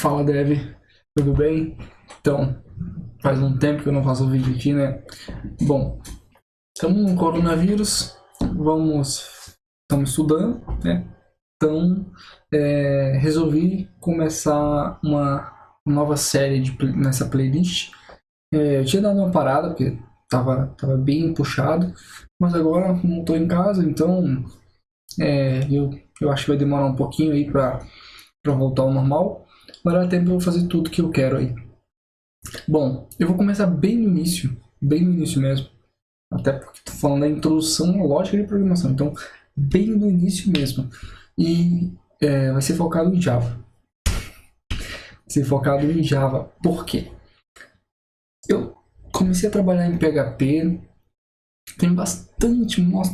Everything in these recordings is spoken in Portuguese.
Fala, Dev, tudo bem? Então, faz um tempo que eu não faço vídeo aqui, né? Bom, estamos no coronavírus, estamos estudando, né? Então, resolvi começar uma nova série nessa playlist. Eu tinha dado uma parada, porque tava bem puxado, mas agora não estou em casa, então eu acho que vai demorar um pouquinho aí para voltar ao normal. Vai dar tempo de eu fazer tudo que eu quero aí. Bom, eu vou começar bem no início mesmo. Até porque estou falando da introdução à lógica de programação, então bem no início mesmo. E vai ser focado em Java. Vai ser focado em Java. Por quê? Eu comecei a trabalhar em PHP, tem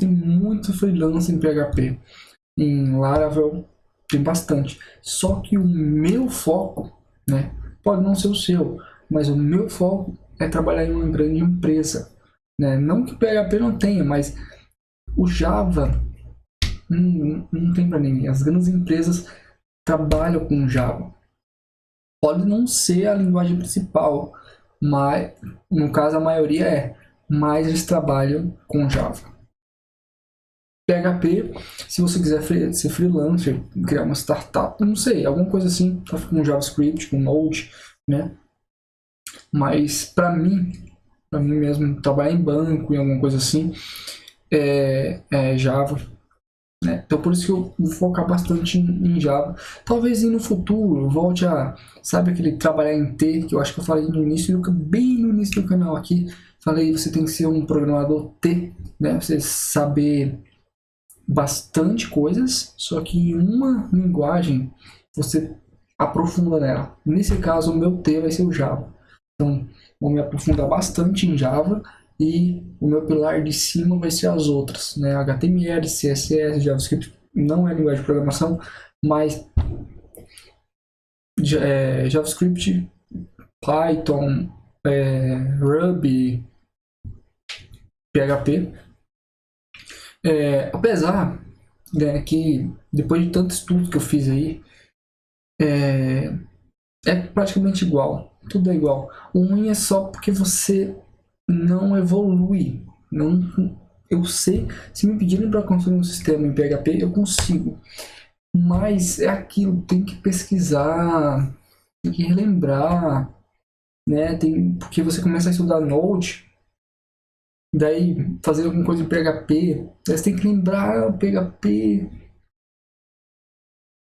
muito freelance em PHP. Em Laravel tem bastante. Só que o meu foco, né, pode não ser o seu, mas o meu foco é trabalhar em uma grande empresa, né? Não que o PHP não tenha, mas o Java não tem para ninguém. As grandes empresas trabalham com Java. Pode não ser a linguagem principal, mas no caso a maioria mas eles trabalham com Java. PHP, se você quiser ser freelancer, criar uma startup, não sei, alguma coisa assim, com JavaScript, com Node, né? Mas para mim mesmo, trabalhar em banco, em alguma coisa assim, é Java, né? Então por isso que eu vou focar bastante em Java. Talvez no futuro eu volte a, sabe aquele trabalhar em T, que eu acho que eu falei no início, bem no início do canal aqui, falei você tem que ser um programador T, né? Você saber bastante coisas, só que em uma linguagem você aprofunda nela. Nesse caso, o meu T vai ser o Java. Então, vou me aprofundar bastante em Java e o meu pilar de cima vai ser as outras, né? HTML, CSS, JavaScript não é linguagem de programação, mas JavaScript, Python, Ruby, PHP. Apesar que depois de tanto estudo que eu fiz aí, é praticamente igual, tudo é igual. O ruim é só porque você não evolui. Não, eu sei, se me pedirem para construir um sistema em PHP, eu consigo. Mas é aquilo, tem que pesquisar, tem que relembrar, né? Porque você começa a estudar Node, daí fazer alguma coisa em PHP, daí você tem que lembrar o PHP,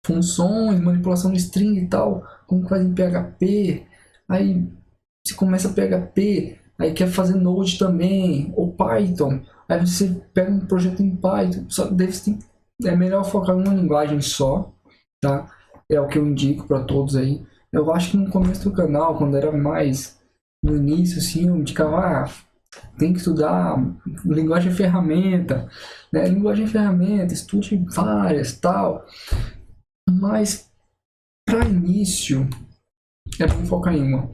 funções, manipulação de string e tal, como faz em PHP, aí você começa PHP, aí quer fazer Node também, ou Python, aí você pega um projeto em Python, é melhor focar em uma linguagem só, tá? É o que eu indico para todos aí. Eu acho que no começo do canal, quando era mais no início, assim, eu indicava, tem que estudar linguagem ferramenta, né? Linguagem ferramenta, estude várias, tal. Mas para início é bom focar em uma.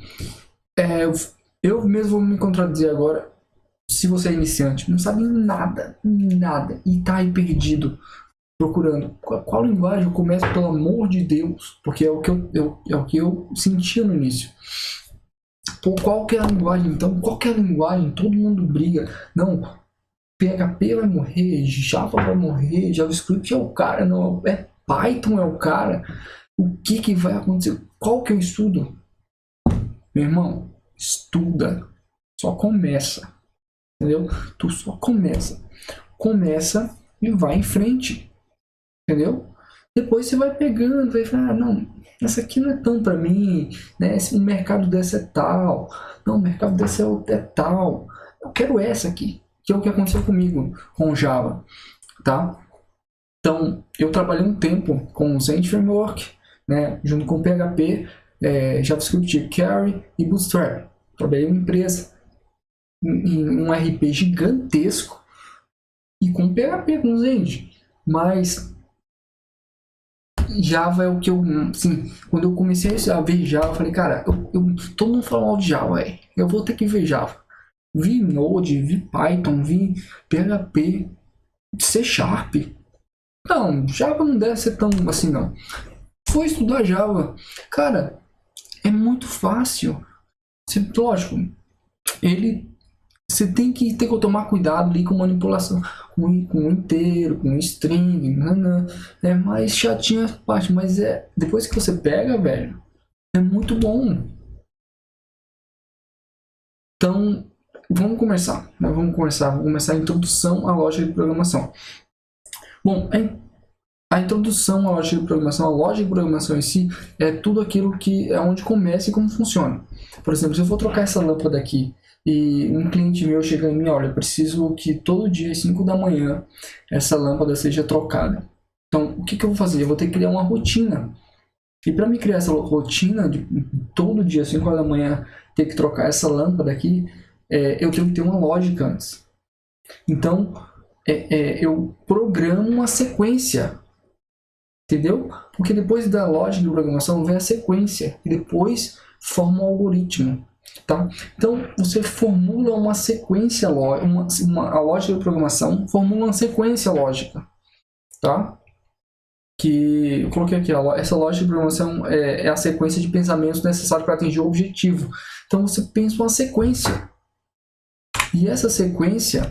Eu mesmo vou me contradizer agora. Se você é iniciante, não sabe nada, e tá aí perdido, procurando qual linguagem eu começo, pelo amor de Deus, porque é o que eu sentia no início. Pô, qual que é a linguagem então? Qual que é a linguagem? Todo mundo briga. Não, PHP vai morrer, Java vai morrer, JavaScript é o cara, não, Python é o cara. O que vai acontecer? Qual que eu estudo? Meu irmão, estuda. Só começa. Entendeu? Tu só começa. Começa e vai em frente. Entendeu? Depois você vai pegando, vai falar, não, essa aqui não é tão pra mim, né? O mercado dessa é tal. Não, o mercado dessa é tal. Eu quero essa aqui, que é o que aconteceu comigo com o Java, tá? Então, eu trabalhei um tempo com o Zend Framework, né, junto com PHP, JavaScript, Carry e Bootstrap. Trabalhei em uma empresa, em um RP gigantesco e com PHP, com Zend. Mas Java é o que eu, assim, quando eu comecei a ver Java, eu falei, cara, todo mundo fala mal de Java, eu vou ter que ver Java. Vi Node, vi Python, vi PHP, C Sharp. Não, Java não deve ser tão assim, não. Foi estudar Java. Cara, É muito fácil. Lógico, você tem que tomar cuidado ali com manipulação, com inteiro, com string, é mais chatinha essa parte, mas depois que você pega, velho, é muito bom. Então, vamos começar a introdução à lógica de programação. Bom, a introdução à lógica de programação, a lógica de programação em si, é tudo aquilo que é onde começa e como funciona. Por exemplo, se eu for trocar essa lâmpada aqui e um cliente meu chega em mim, olha, eu preciso que todo dia às 5 da manhã essa lâmpada seja trocada. Então, o que eu vou fazer? Eu vou ter que criar uma rotina. E para me criar essa rotina de todo dia às 5 horas da manhã ter que trocar essa lâmpada aqui, eu tenho que ter uma lógica antes. Então, eu programo uma sequência. Entendeu? Porque depois da lógica de programação vem a sequência e depois forma um algoritmo. Tá? Então, você formula uma sequência lógica, a lógica de programação formula uma sequência lógica. Tá? Que eu coloquei aqui, essa lógica de programação é a sequência de pensamentos necessários para atingir o objetivo. Então, você pensa uma sequência. E essa sequência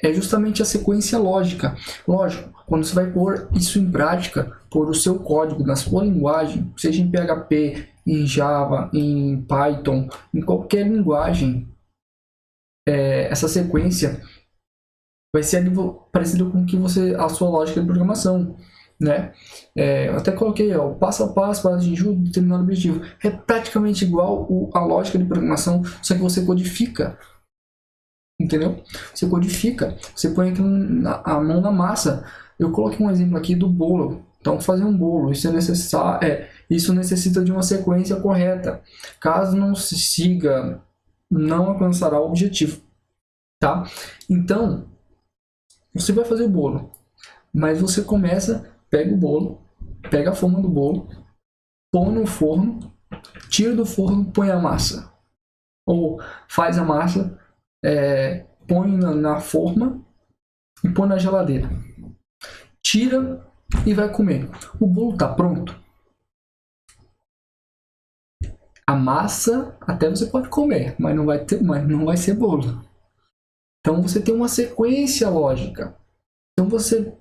é justamente a sequência lógica. Lógico, quando você vai pôr isso em prática, pôr o seu código na sua linguagem, seja em PHP, em Java, em Python, em qualquer linguagem, essa sequência vai ser parecido com que a sua lógica de programação, né? Eu até coloquei o passo a passo para atingir um determinado objetivo. É praticamente igual a lógica de programação, só que você codifica. Entendeu? Você codifica, você põe aqui a mão na massa. Eu coloquei um exemplo aqui do bolo. Então, fazer um bolo, isso necessita de uma sequência correta. Caso não se siga, não alcançará o objetivo. Tá? Então, você vai fazer o bolo, mas você pega o bolo, pega a forma do bolo, põe no forno, tira do forno, põe a massa. Ou faz a massa, põe na forma e põe na geladeira. Tira e vai comer. O bolo está pronto. A massa até você pode comer, mas não vai ser bolo. Então você tem uma sequência lógica. Então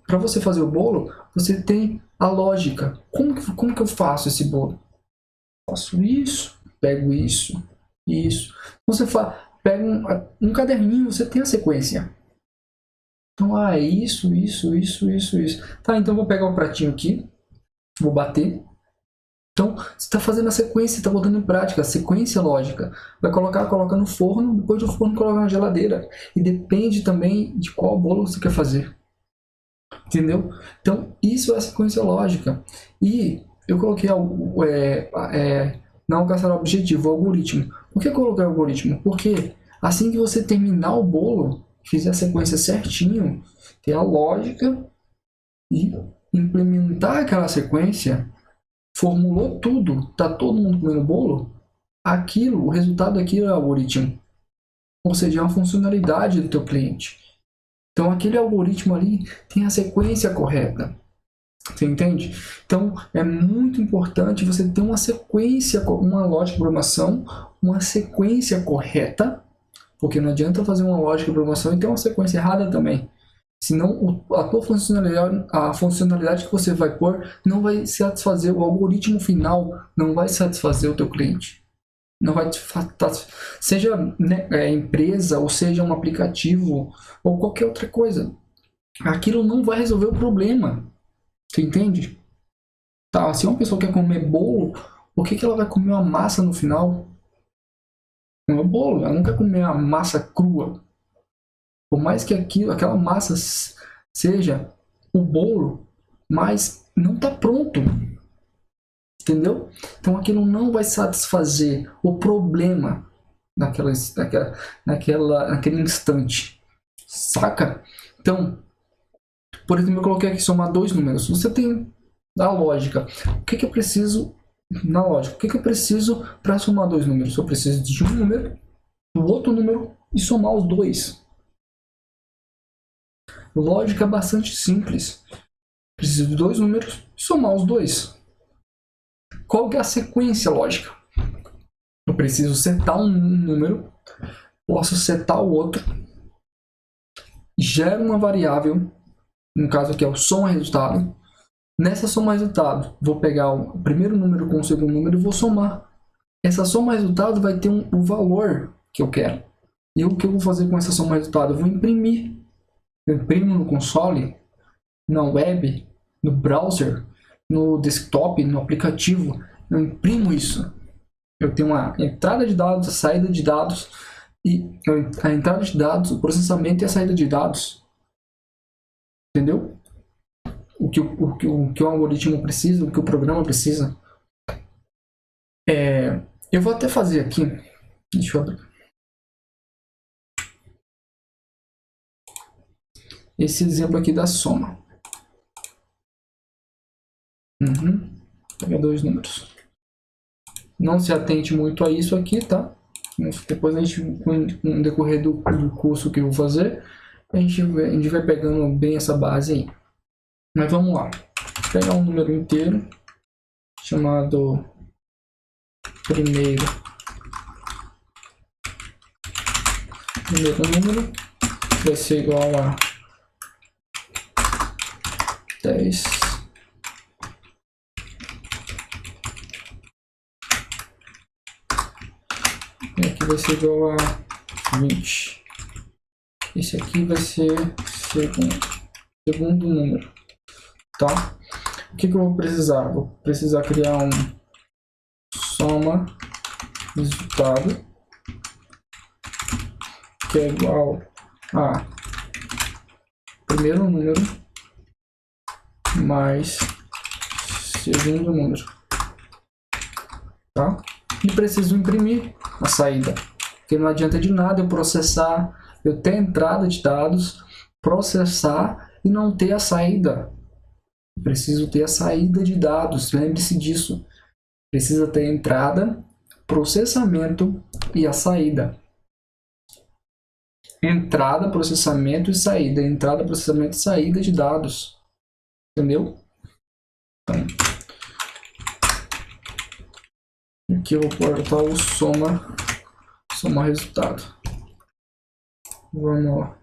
para você fazer o bolo, você tem a lógica. Como que eu faço esse bolo? Faço isso, pego isso. Você pega um caderninho, você tem a sequência. Então, isso. Tá, então eu vou pegar o pratinho aqui, vou bater. Então, você está fazendo a sequência, está botando em prática, a sequência lógica. Vai coloca no forno, depois do forno coloca na geladeira. E depende também de qual bolo você quer fazer. Entendeu? Então, isso é a sequência lógica. E eu coloquei não alcançar o objetivo, o algoritmo. Por que eu coloquei o algoritmo? Porque assim que você terminar o bolo, fizer a sequência certinho, ter a lógica e implementar aquela sequência, formulou tudo, tá todo mundo comendo bolo, o resultado daquilo é o algoritmo. Ou seja, é uma funcionalidade do teu cliente. Então aquele algoritmo ali tem a sequência correta. Você entende? Então é muito importante você ter uma sequência, uma lógica de programação, uma sequência correta, porque não adianta fazer uma lógica de programação e ter uma sequência errada também. Senão a tua funcionalidade, a funcionalidade que você vai pôr não vai satisfazer o algoritmo final, não vai satisfazer o teu cliente. Não vai seja empresa, ou seja um aplicativo, ou qualquer outra coisa. Aquilo não vai resolver o problema. Você entende? Tá, se uma pessoa quer comer bolo, por que ela vai comer uma massa no final? Não é bolo, ela não quer comer a massa crua. Por mais que aquela massa seja o bolo, mas não está pronto. Entendeu? Então aquilo não vai satisfazer o problema naquele instante. Saca? Então, por exemplo, eu coloquei aqui somar dois números. Você tem a lógica. O que eu preciso na lógica? O que eu preciso para somar dois números? Eu preciso de um número, do outro número e somar os dois. Lógica bastante simples. Preciso de dois números e somar os dois. Qual que é a sequência lógica? Eu preciso setar um número, posso setar o outro, gero uma variável, no caso aqui é o soma-resultado. Nessa soma-resultado, vou pegar o primeiro número com o segundo número e vou somar. Essa soma-resultado vai ter o valor que eu quero. E o que eu vou fazer com essa soma-resultado? Eu vou imprimir. Eu imprimo no console, na web, no browser, no desktop, no aplicativo. Eu imprimo isso. Eu tenho uma entrada de dados, a saída de dados, e a entrada de dados, o processamento e a saída de dados. Entendeu? O que o algoritmo precisa, o que o programa precisa. Eu vou até fazer aqui. Deixa eu abrir. Esse exemplo aqui da soma. Pega dois números. Não se atente muito a isso aqui, tá? Depois a gente, no decorrer do curso que eu vou fazer, a gente vai pegando bem essa base aí. Mas vamos lá. Vou pegar um número inteiro, chamado primeiro número, vai ser igual a 10. E aqui vai ser igual a 20. Esse aqui vai ser segundo número, tá? O que eu vou precisar? Vou precisar criar um soma resultado que é igual a primeiro número mais segundo número, tá? E preciso imprimir a saída, porque não adianta de nada eu processar, eu ter a entrada de dados, processar e não ter a saída. Preciso ter a saída de dados, lembre-se disso. Precisa ter a entrada, processamento e a saída. Entrada, processamento e saída. Entrada, processamento e saída de dados. Entendeu? Então, aqui eu vou botar o soma resultado. Vamos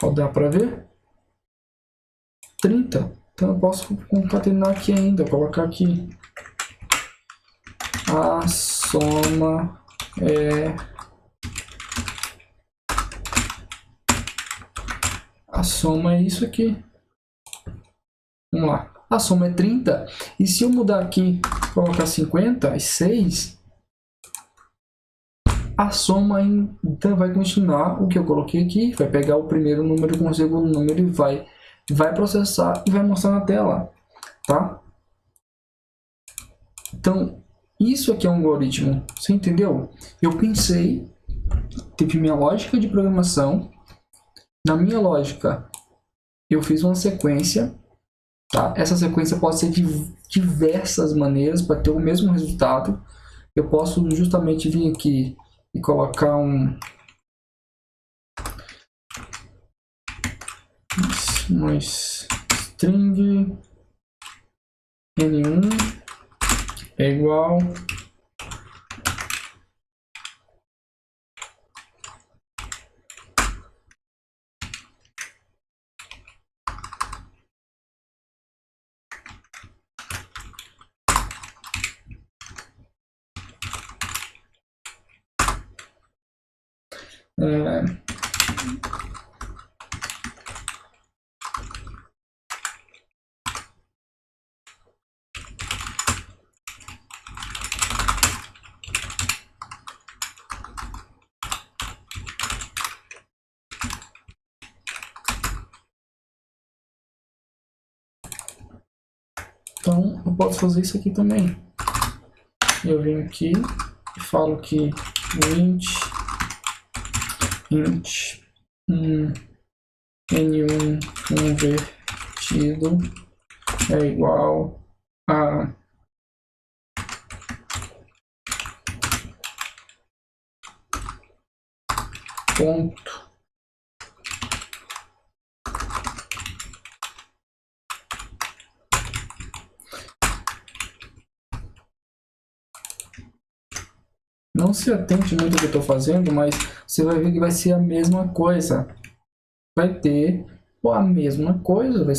rodar para ver. 30. Então eu posso concatenar aqui ainda, colocar aqui. A soma é... A soma é isso aqui. Vamos lá. A soma é 30. E se eu mudar aqui, colocar 56, a soma então vai continuar o que eu coloquei aqui. Vai pegar o primeiro número com o segundo número e vai processar e vai mostrar na tela. Tá? Então, isso aqui é um algoritmo. Você entendeu? Eu pensei, teve minha lógica de programação. Na minha lógica, eu fiz uma sequência. Tá? Essa sequência pode ser de diversas maneiras para ter o mesmo resultado. Eu posso justamente vir aqui e colocar uma string n1 é igual então eu posso fazer isso aqui também. Eu venho aqui e falo que int n1 convertido é igual a ponto Não se atente muito ao que eu estou fazendo, mas você vai ver que vai ser a mesma coisa. Vai ter a mesma coisa, vai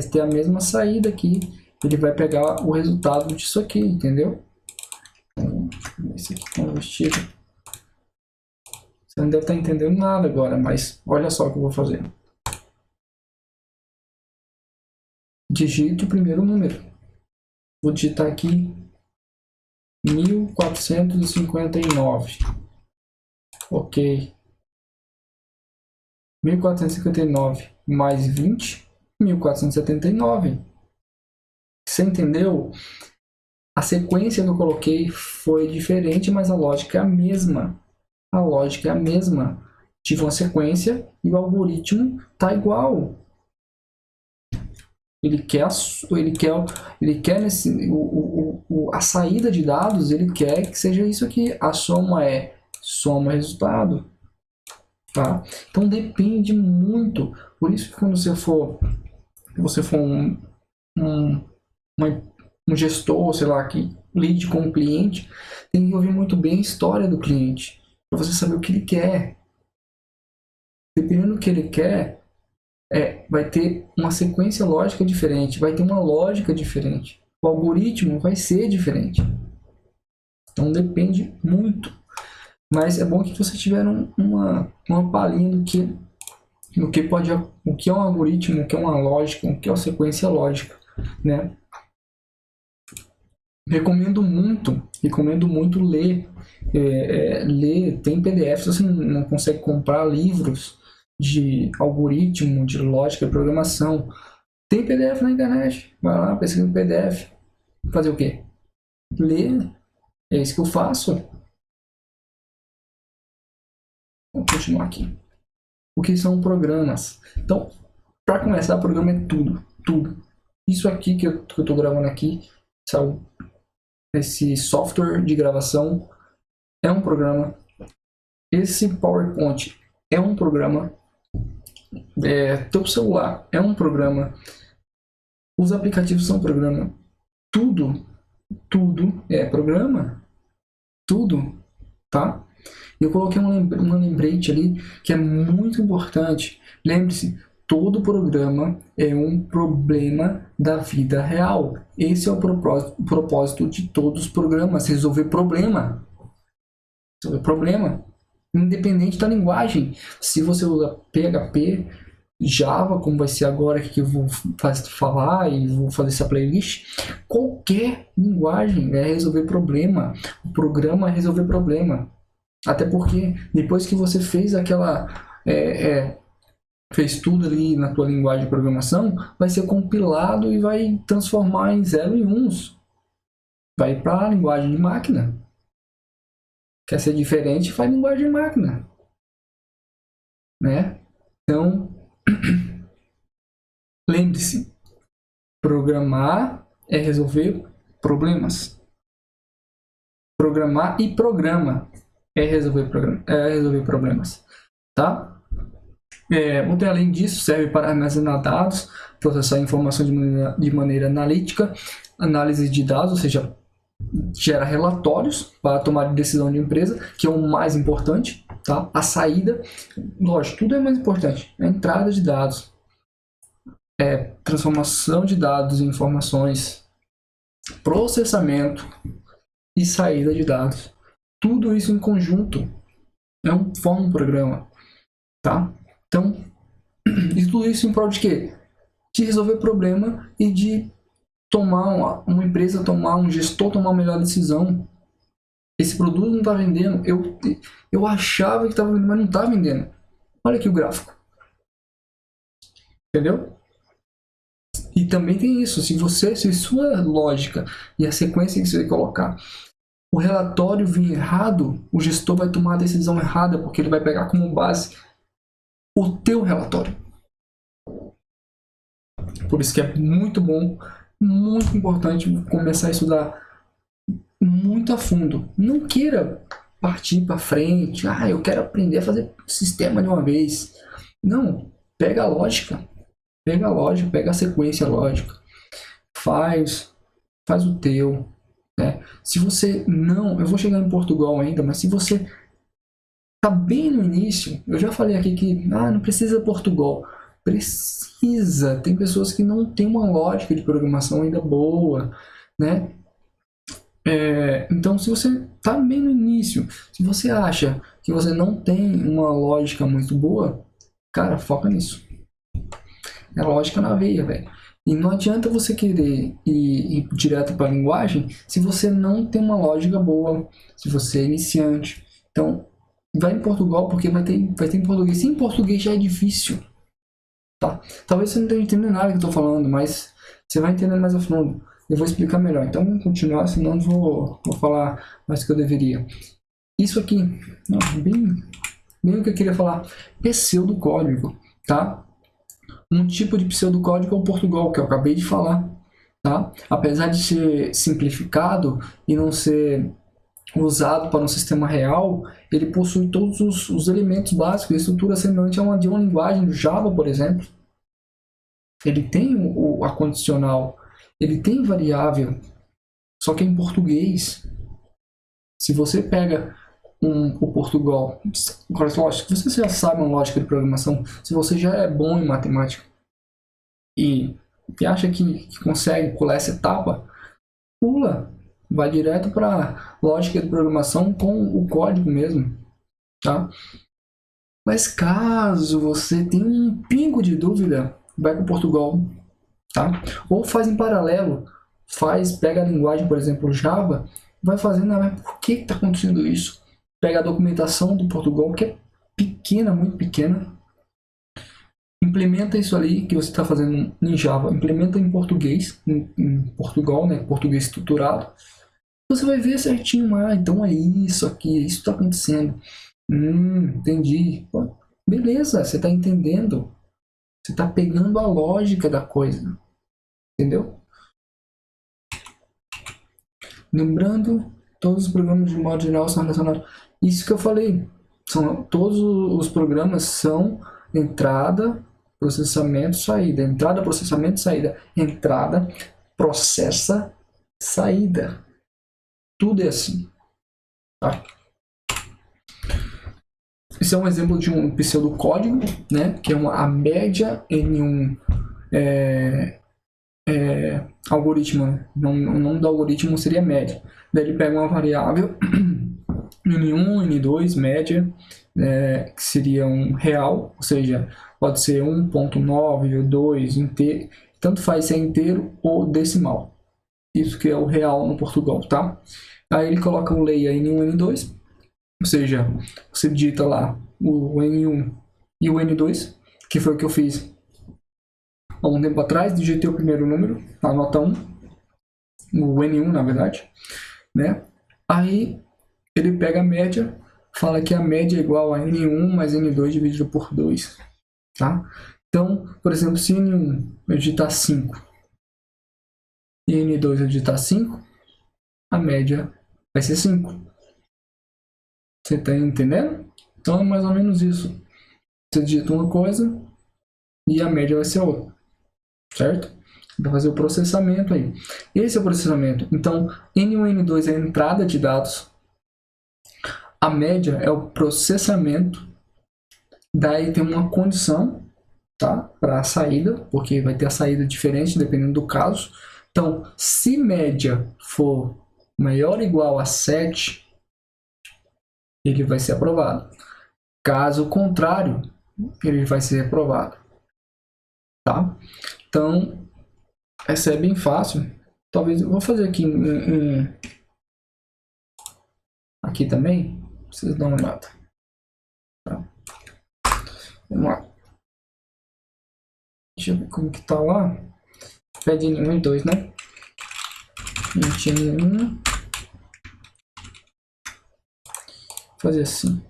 ter a mesma saída aqui. Ele vai pegar o resultado disso aqui, entendeu? Então, esse aqui convertido. Você não deve estar entendendo nada agora, mas olha só o que eu vou fazer. Digite o primeiro número. Vou digitar aqui 1459. Ok. 1459 mais 20, 1479. Você entendeu? A sequência que eu coloquei foi diferente, mas a lógica é a mesma. A lógica é a mesma. Tive uma sequência e o algoritmo está igual. Ele quer a saída de dados, ele quer que seja isso aqui. A soma é soma resultado. Tá? Então depende muito. Por isso que quando você for um gestor, sei lá, que lide com o cliente, tem que ouvir muito bem a história do cliente, para você saber o que ele quer. Dependendo do que ele quer, vai ter uma sequência lógica diferente, vai ter uma lógica diferente. O algoritmo vai ser diferente. Então depende muito. Mas é bom que você tiver uma palhinha do que o que é um algoritmo, o que é uma lógica, o que é uma sequência lógica, né? Recomendo muito ler. Ler, tem PDF, se você não consegue comprar livros de algoritmo, de lógica e programação, tem PDF na internet. Vai lá, pesquisa no PDF. Fazer o quê? Ler. É isso que eu faço. Vamos continuar aqui. O que são programas? Então, para começar, programa é tudo. Isso aqui que eu estou gravando aqui, esse software de gravação é um programa. Esse PowerPoint é um programa. Teu celular é um programa. Os aplicativos são programa. Tudo é programa. Tudo, tá? Eu coloquei uma lembrete ali que é muito importante. Lembre-se, todo programa é um problema da vida real. Esse é o propósito de todos os programas, resolver problema. Resolver problema, independente da linguagem. Se você usa PHP, Java, como vai ser agora que eu vou falar e vou fazer essa playlist, qualquer linguagem é resolver problema. O programa é resolver problema. Até porque depois que você fez fez tudo ali na tua linguagem de programação, vai ser compilado e vai transformar em 0 e 1. Vai para a linguagem de máquina. Quer ser diferente, faz linguagem de máquina. Né? Então, lembre-se, programar é resolver problemas. Programar e programa é resolver problemas, tá? Além disso, serve para armazenar dados, processar informação de maneira analítica, análise de dados, ou seja, gera relatórios para tomar decisão de empresa, que é o mais importante, tá? A saída, lógico, tudo é mais importante. A entrada de dados, transformação de dados em informações, processamento e saída de dados. Tudo isso em conjunto forma um programa, tá? Então, e tudo isso em prol de quê? De resolver problema e de tomar uma empresa, um gestor tomar uma melhor decisão. Esse produto não está vendendo. Eu achava que estava vendendo, mas não está vendendo. Olha aqui o gráfico. Entendeu? E também tem isso. Se sua lógica e a sequência que você vai colocar, o relatório vir errado, o gestor vai tomar a decisão errada, porque ele vai pegar como base o teu relatório. Por isso que é muito bom, muito importante começar a estudar muito a fundo. Não queira partir para frente. Eu quero aprender a fazer sistema de uma vez. Não, pega a lógica. Pega a sequência lógica. Faz o teu. né? Se você não, eu vou chegar em Portugal ainda, mas se você tá bem no início, eu já falei aqui que não precisa Portugal. Precisa. Tem pessoas que não têm uma lógica de programação ainda boa, né? Então, se você tá bem no início, se você acha que você não tem uma lógica muito boa, cara, foca nisso. É lógica na veia, velho. E não adianta você querer ir direto para a linguagem se você não tem uma lógica boa, se você é iniciante. Então, vai em Portugal porque vai ter em português. Se em português já é difícil, tá? Talvez você não esteja entendendo nada que eu estou falando, mas você vai entender mais a fundo. Eu vou explicar melhor. Então, vamos continuar, senão eu vou falar mais do que eu deveria. Isso aqui, bem o que eu queria falar, pseudocódigo, tá? Um tipo de pseudocódigo é o Portugal, que eu acabei de falar, tá? Apesar de ser simplificado e não ser usado para um sistema real, ele possui todos os elementos básicos, a estrutura semelhante a uma de uma linguagem do Java, por exemplo. Ele tem a condicional, ele tem variável, só que é em português. Se você pega o Portugal, lógico, se você já sabe uma lógica de programação, se você já é bom em matemática e acha que consegue pular essa etapa, pula, vai direto para lógica de programação com o código mesmo, tá? Mas caso você tenha um pingo de dúvida, vai para Portugal, tá? Ou faz em paralelo, pega a linguagem, por exemplo, Java, vai fazendo, mas por que está acontecendo isso? Pega a documentação do Portugal, que é pequena, muito pequena, implementa isso ali que você está fazendo em Java, implementa em português, em Portugal, né, português estruturado, você vai ver certinho, então é isso aqui, isso está acontecendo. Entendi. Pô, beleza, você está entendendo, você está pegando a lógica da coisa, entendeu? Lembrando, todos os programas de modo geral são relacionados. Isso que eu falei, todos os programas são entrada, processamento, saída. Entrada, processamento, saída. Entrada, processa, saída. Tudo é assim. Tá? Esse é um exemplo de um pseudocódigo, né? Que é a média em um algoritmo. O nome do algoritmo seria média. Daí ele pega uma variável N1, N2, média, que seria um real, ou seja, pode ser 1.9 ou 2, inteiro, tanto faz se é inteiro ou decimal. Isso que é o real no Portugal, tá? Aí ele coloca o layer N1, N2, ou seja, você digita lá o N1 e o N2, que foi o que eu fiz há um tempo atrás, digitei o primeiro número, a nota 1, o N1 na verdade, né? Aí ele pega a média, fala que a média é igual a N1 mais N2 dividido por 2, tá? Então, por exemplo, se N1 eu digitar 5 e N2 eu digitar 5, a média vai ser 5. Você tá entendendo? Então é mais ou menos isso. Você digita uma coisa e a média vai ser outra, certo? Vai fazer o processamento aí. Esse é o processamento. Então, N1 e N2 é a entrada de dados. A média é o processamento. Daí tem uma condição, tá? Para a saída, porque vai ter a saída diferente dependendo do caso. Então, se média for maior ou igual a 7, ele vai ser aprovado. Caso contrário, ele vai ser reprovado. Tá? Então, essa é bem fácil. Talvez eu vou fazer aqui aqui também, pra vocês darem uma olhada. Tá? Vamos lá. Deixa eu ver como que tá lá. Pede N1 e 2, né? N1. Fazer assim.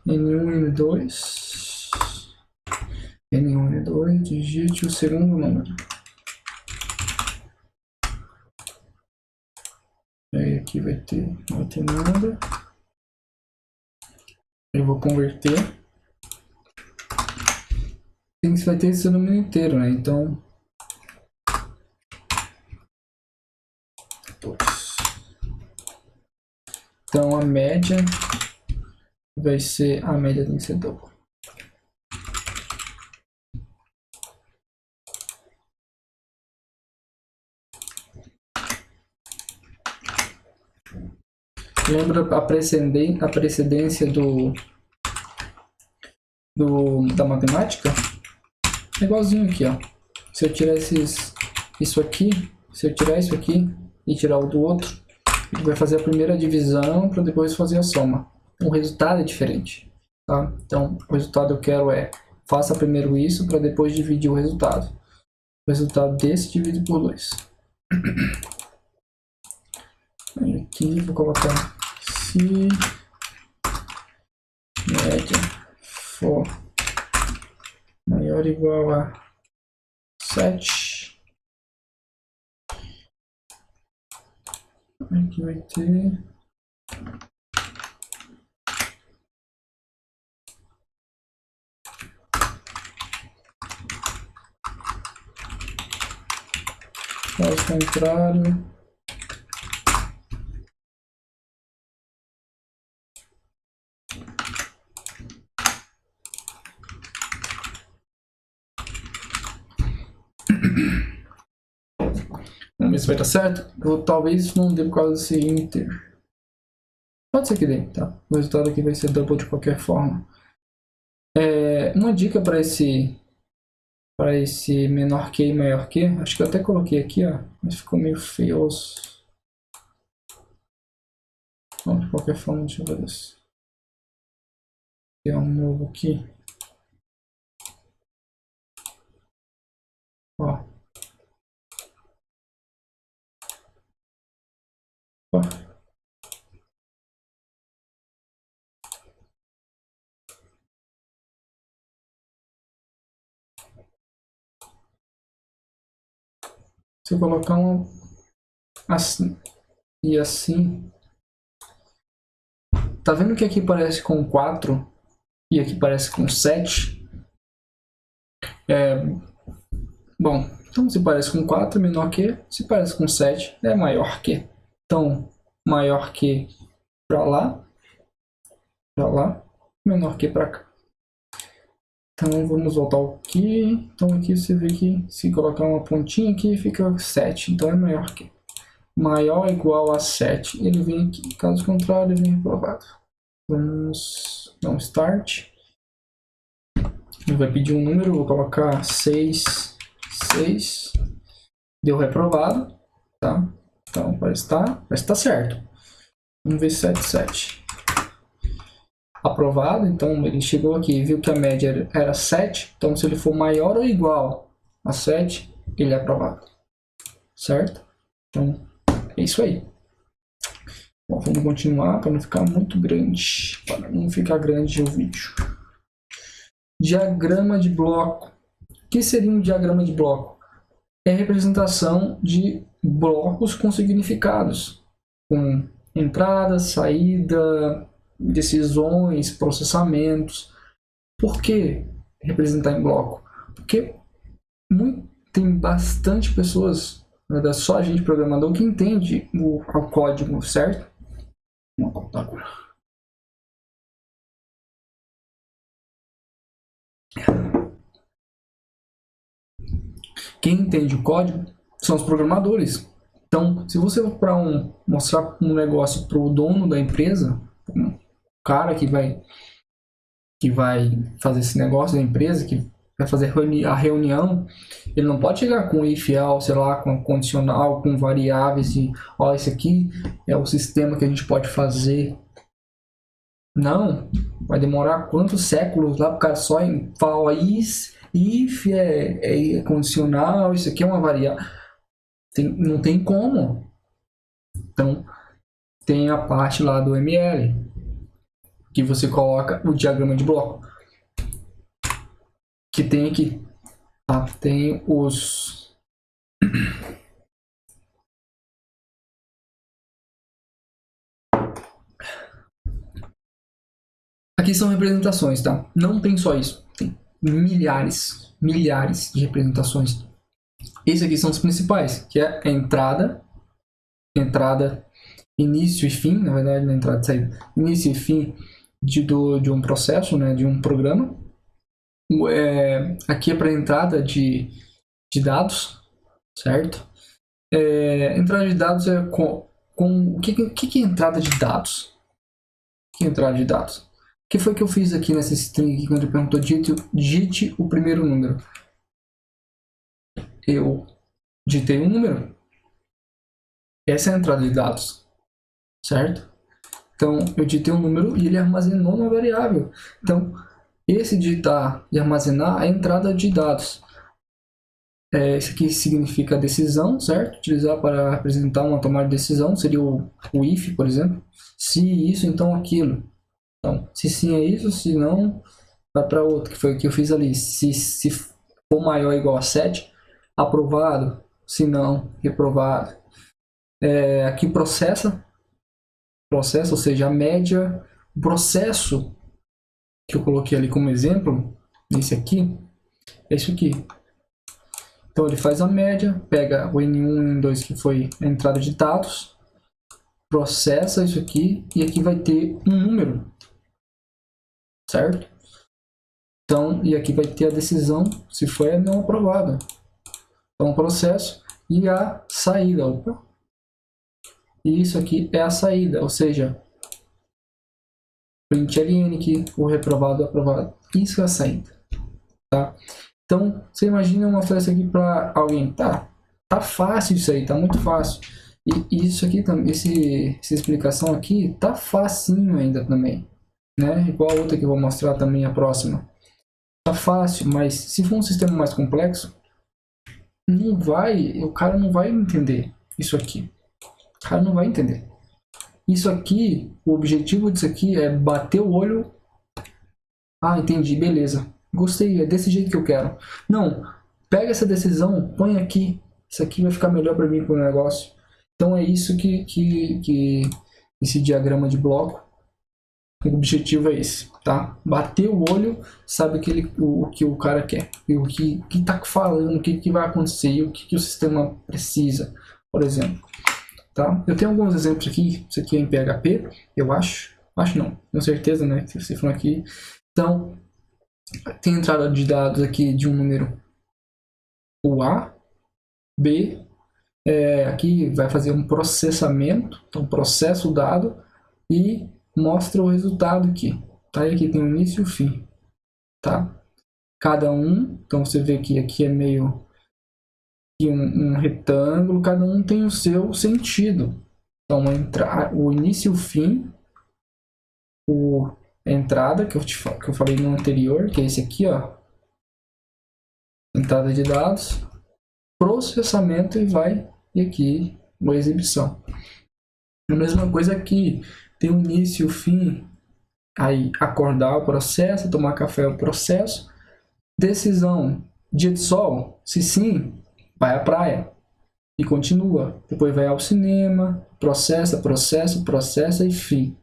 N1, N2. N1, N2. Digite o segundo número. Aí aqui vai ter, não vai ter nada. Eu vou converter. Vai ter esse número inteiro, né? Então, setores. Então a média vai ser, a média tem que ser dupla. Lembra a precedência da matemática? É igualzinho aqui, ó. Se eu tirar isso aqui, se eu tirar isso aqui e tirar o do outro, ele vai fazer a primeira divisão para depois fazer a soma. O resultado é diferente, tá? Então, o resultado eu quero faça primeiro isso para depois dividir o resultado. O resultado desse dividido por 2. Aqui vou colocar se média for maior ou igual a 7, aqui vai ter caso contrário vamos ver se vai dar certo. Talvez não dê por causa desse inter. Pode ser que dê, tá? O resultado aqui vai ser double de qualquer forma. Uma dica para esse menor que e maior que, acho que eu até coloquei aqui, ó, mas ficou meio feio. Bom, de qualquer forma, deixa eu ver isso. Tem um novo aqui. Ó. Se eu colocar uma assim e assim, tá vendo que aqui parece com 4 e aqui parece com 7? Bom, então se parece com 4 é menor que, se parece com 7 é maior que. Então, maior que para lá, menor que para cá. Então vamos voltar aqui. Então aqui você vê que se colocar uma pontinha aqui fica 7, então é maior que. Maior ou igual a 7, ele vem aqui. Caso contrário, ele vem reprovado. Vamos dar um start. Ele vai pedir um número, vou colocar 6. Deu reprovado, tá? Então parece estar certo. Vamos ver 7. Aprovado, então ele chegou aqui e viu que a média era 7, então se ele for maior ou igual a 7, ele é aprovado, certo? Então é isso aí. Bom, vamos continuar para não ficar muito grande, para não ficar grande o vídeo. Diagrama de bloco. O que seria um diagrama de bloco? É a representação de blocos com significados, com entrada, saída, decisões, processamentos. Por que representar em bloco? Porque tem bastante pessoas, na verdade só a gente programador que entende o código, certo? Vamos contar agora. Quem entende o código são os programadores. Então, se você for mostrar um negócio para o dono da empresa, um cara que vai fazer esse negócio da empresa, que vai fazer a reunião, ele não pode chegar com if else, sei lá, com condicional, com variáveis e, ó, esse aqui é o sistema que a gente pode fazer. Não, vai demorar quantos séculos lá para o cara só falar, ó, if é condicional, isso aqui é uma variável. Não tem como. Então, tem a parte lá do ML, que você coloca o diagrama de bloco. Que tem aqui. Tá? Tem os... Aqui são representações, tá? Não tem só isso. Tem milhares de representações. Esses aqui são os principais, que é a entrada, entrada, início e fim, na verdade, na entrada e saída, início e fim de um processo, né, de um programa. Aqui é para entrada de dados, certo? Entrada de dados é o que é entrada de dados? O que é entrada de dados? O que foi que eu fiz aqui nessa string aqui, quando ele perguntou digite o primeiro número? Eu digitei um número. Essa é a entrada de dados, certo? Então, eu digitei um número e ele armazenou uma variável. Então, esse digitar e armazenar é a entrada de dados. Isso aqui significa decisão, certo? Utilizar para representar uma tomada de decisão, seria o if, por exemplo. Se isso, então aquilo. Então, se sim é isso, se não, vai para outro, que foi o que eu fiz ali. Se for maior ou igual a 7, aprovado. Se não, reprovado. Aqui processa, ou seja, a média, o processo que eu coloquei ali como exemplo, esse aqui, é isso aqui. Então ele faz a média, pega o N1 e N2 que foi a entrada de dados, processa isso aqui e aqui vai ter um número, certo? Então, e aqui vai ter a decisão se foi ou não aprovada. Então o processo e a saída. Opa. E isso aqui é a saída, ou seja, print ln que o reprovado aprovado. Isso é a saída, tá? Então, você imagina uma flecha aqui para alguém, tá fácil isso aí, tá muito fácil. E isso aqui, essa explicação aqui, tá facinho ainda também, né? Igual a outra que eu vou mostrar também, a próxima. Tá fácil, mas se for um sistema mais complexo, o cara não vai entender isso aqui. O cara não vai entender. Isso aqui, o objetivo disso aqui é bater o olho. Ah, entendi, beleza. Gostei, é desse jeito que eu quero. Não, pega essa decisão, põe aqui. Isso aqui vai ficar melhor para mim, para o negócio. Então é isso que esse diagrama de bloco, o objetivo é esse, tá? Bater o olho, sabe o que o cara quer, e o que tá falando, o que vai acontecer, o que o sistema precisa, por exemplo. Tá? Eu tenho alguns exemplos aqui, isso aqui é em PHP, eu acho não, com certeza, né? Se você for aqui. Então, tem entrada de dados aqui de um número, o A, B, aqui vai fazer um processamento, então processa o dado e mostra o resultado aqui. Tá? E aqui tem o início e o fim. Tá? Cada um, então você vê que aqui é meio que um retângulo, cada um tem o seu sentido. Então, o início e o fim, a entrada, que eu falei no anterior, que é esse aqui, ó. Entrada de dados, processamento e aqui a exibição. A mesma coisa aqui, tem o início e o fim, aí acordar o processo, tomar café o processo, decisão, dia de sol, se sim, vai à praia e continua, depois vai ao cinema, processa e fim.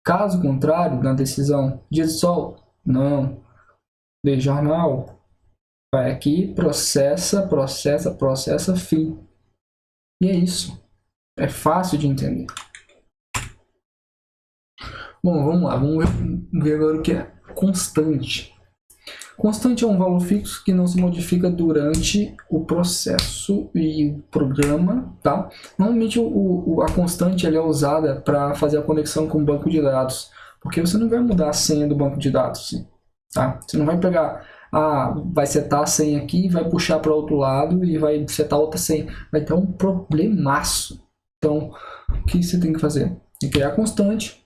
Caso contrário, na decisão, dia de sol, não, de jornal, vai aqui, processa, fim. E é isso. É fácil de entender. Bom, vamos lá. Vamos ver agora o que é constante. Constante é um valor fixo que não se modifica durante o processo e o programa, tá? Normalmente a constante ela é usada para fazer a conexão com o banco de dados, porque você não vai mudar a senha do banco de dados, tá? Você não vai pegar, vai setar a senha aqui, vai puxar para outro lado e vai setar outra senha. Vai ter um problemaço. Então, o que você tem que fazer? Tem que criar a constante,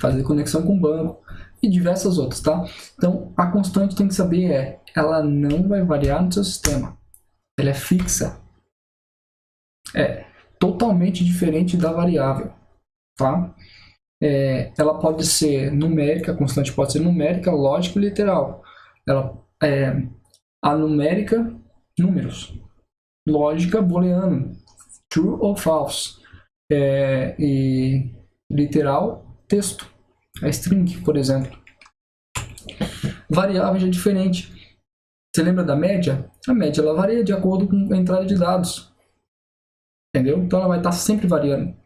fazer conexão com o banco e diversas outras, tá? Então, a constante tem que saber ela não vai variar no seu sistema. Ela é fixa. É totalmente diferente da variável, tá? Ela pode ser numérica, a constante pode ser numérica, lógica e literal. A numérica, números. Lógica, booleano, true ou false. E literal, texto. A string, por exemplo. Variável já é diferente. Você lembra da média? A média ela varia de acordo com a entrada de dados. entendeu? Então ela vai estar sempre variando.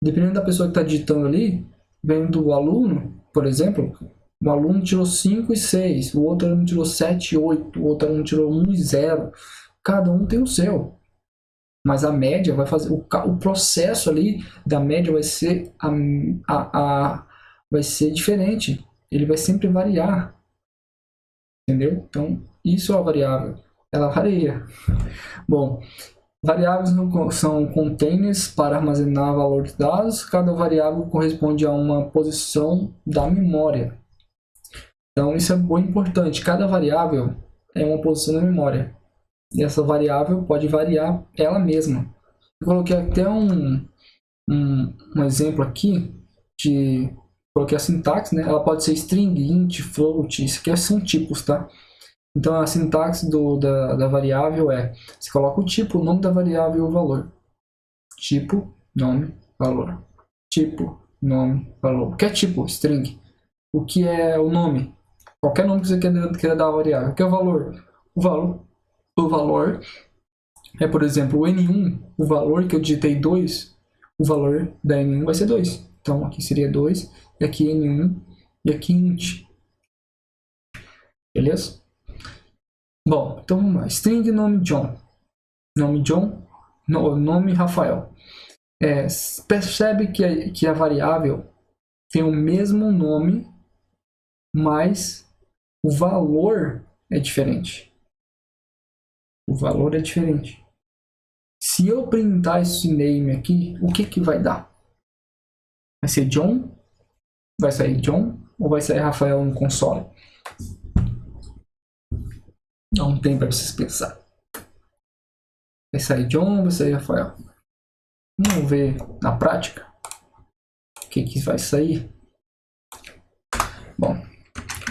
Dependendo da pessoa que está digitando ali, vendo do aluno, por exemplo, um aluno tirou 5 e 6, o outro aluno tirou 7 e 8, o outro aluno tirou 1 e 0. Cada um tem o seu. Mas a média vai fazer. O processo ali da média vai ser, vai ser diferente. Ele vai sempre variar. Entendeu? Então, isso é a variável. Ela varia. Bom, variáveis são containers para armazenar valor de dados. Cada variável corresponde a uma posição da memória. Então, isso é muito importante. Cada variável é uma posição da memória. E essa variável pode variar ela mesma. Eu coloquei até um exemplo aqui de... Coloquei a sintaxe, né? Ela pode ser string, int, float. Isso aqui são tipos, tá? Então, a sintaxe da variável é... Você coloca o tipo, o nome da variável e o valor. Tipo, nome, valor. Tipo, nome, valor. O que é tipo? String. O que é o nome? Qualquer nome que você queira dar à variável. O que é o valor? O valor é, por exemplo, o N1, o valor que eu digitei 2, o valor da N1 vai ser 2. Então, aqui seria 2, e aqui N1, e aqui int. Beleza? Bom, então vamos lá. String nome John. Nome John, nome Rafael. Percebe que a variável tem o mesmo nome, mas o valor é diferente. O valor é diferente. Se eu printar esse name aqui, o que vai dar? Vai ser John? Vai sair John? Ou vai sair Rafael no console? Não tem para vocês pensar. Vai sair John ou vai sair Rafael? Vamos ver na prática o que vai sair. Bom,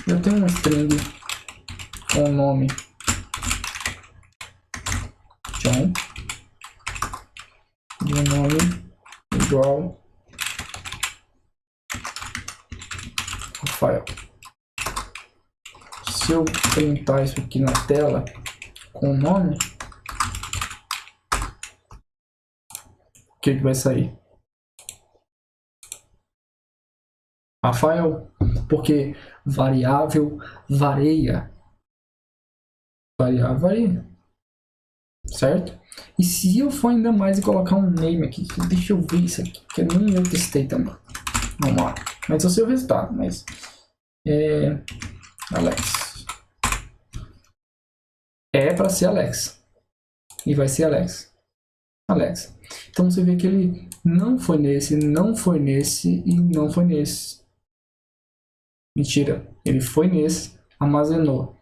eu tenho um string com o nome John e o nome igual Rafael. Se eu printar isso aqui na tela com o nome, o que vai sair? Rafael, porque variável varia. Variável varia. Certo? E se eu for ainda mais e colocar um name aqui, deixa eu ver isso aqui, que nem eu testei também. Vamos lá. Mas eu sei o resultado, mas... Alex. É para ser Alex. E vai ser Alex. Alex. Então você vê que ele não foi nesse, não foi nesse e não foi nesse. Mentira. Ele foi nesse, armazenou.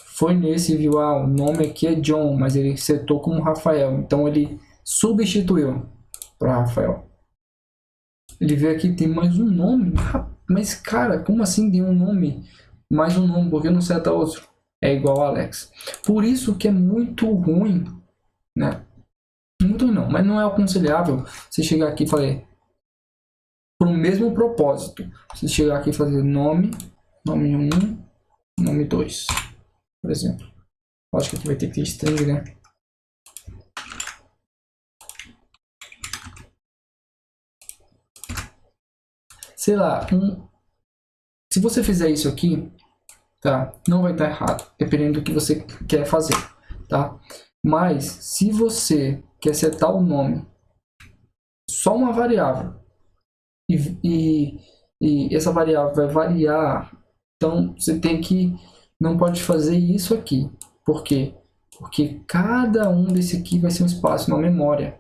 Foi nesse e viu, o nome aqui é John, mas ele setou como Rafael. Então ele substituiu para Rafael. Ele vê aqui tem mais um nome. Mas cara, como assim tem um nome? Mais um nome, porque não seta outro? É igual a Alex. Por isso que é muito ruim, né? Muito ruim não, mas não é aconselhável você chegar aqui e fazer para o mesmo propósito. Você chegar aqui e fazer nome 1, nome 2, por exemplo. Acho que aqui vai ter que ter string, né? Sei lá, se você fizer isso aqui, tá? Não vai estar errado, dependendo do que você quer fazer, tá? Mas se você quer setar o nome só uma variável e essa variável vai variar, então você tem que não pode fazer isso aqui. Por quê? Porque cada um desse aqui vai ser um espaço na memória.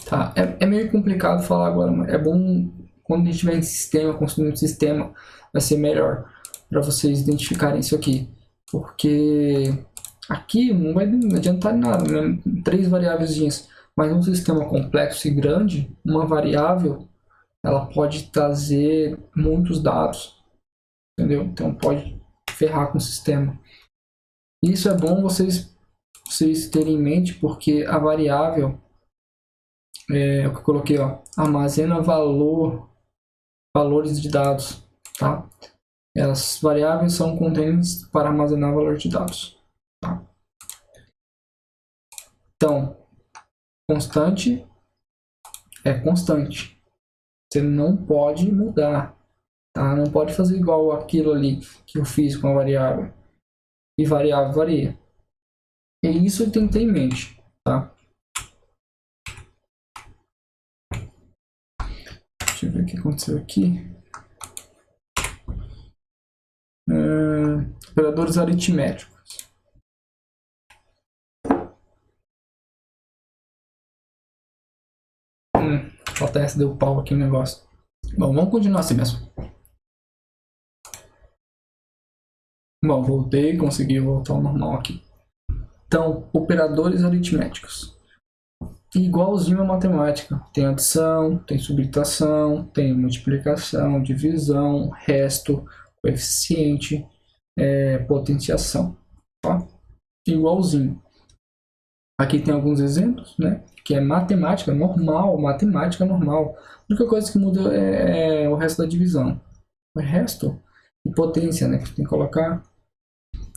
Tá? É meio complicado falar agora, mas é bom quando a gente tiver em sistema, construindo um sistema, vai ser melhor para vocês identificarem isso aqui. Porque aqui não vai adiantar nada, né? 3 variáveis, mas num sistema complexo e grande, uma variável ela pode trazer muitos dados, entendeu? Então pode ferrar com o sistema. Isso é bom vocês terem em mente, porque a variável o que eu coloquei, armazena valores de dados, tá? As variáveis são containers para armazenar valor de dados, tá? Então, Constante é constante. Você não pode mudar, tá? Não pode fazer igual aquilo ali que eu fiz com a variável. E variável varia. E isso tem que ter em mente, tá? Deixa eu ver o que aconteceu aqui. Operadores aritméticos. JS deu pau aqui no negócio. Bom, vamos continuar assim mesmo. Bom, voltei, consegui voltar ao normal aqui. Então, operadores aritméticos. Igualzinho a matemática. Tem adição, tem subtração, tem multiplicação, divisão, resto, coeficiente, potenciação. Tá? Igualzinho. Aqui tem alguns exemplos, né? Que é matemática normal, matemática normal. A única coisa que muda é o resto da divisão. O resto, e potência, né? Que tem que colocar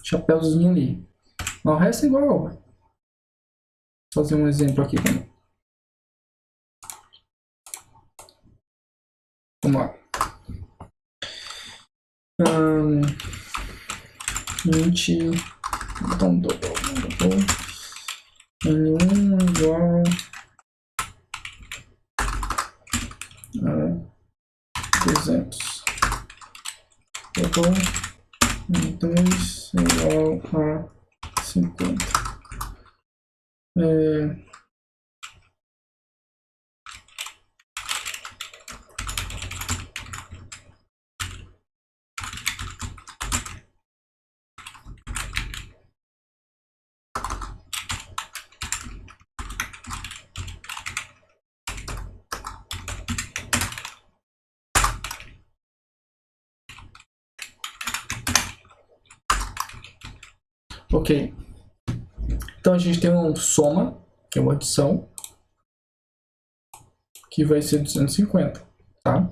chapéuzinho ali. Mas o resto é igual. Vou fazer um exemplo aqui também. Vamos lá. 20. Então, N1 igual a 200. N2 igual a 50. Ok. Então a gente tem uma soma, que é uma adição, que vai ser 250, tá?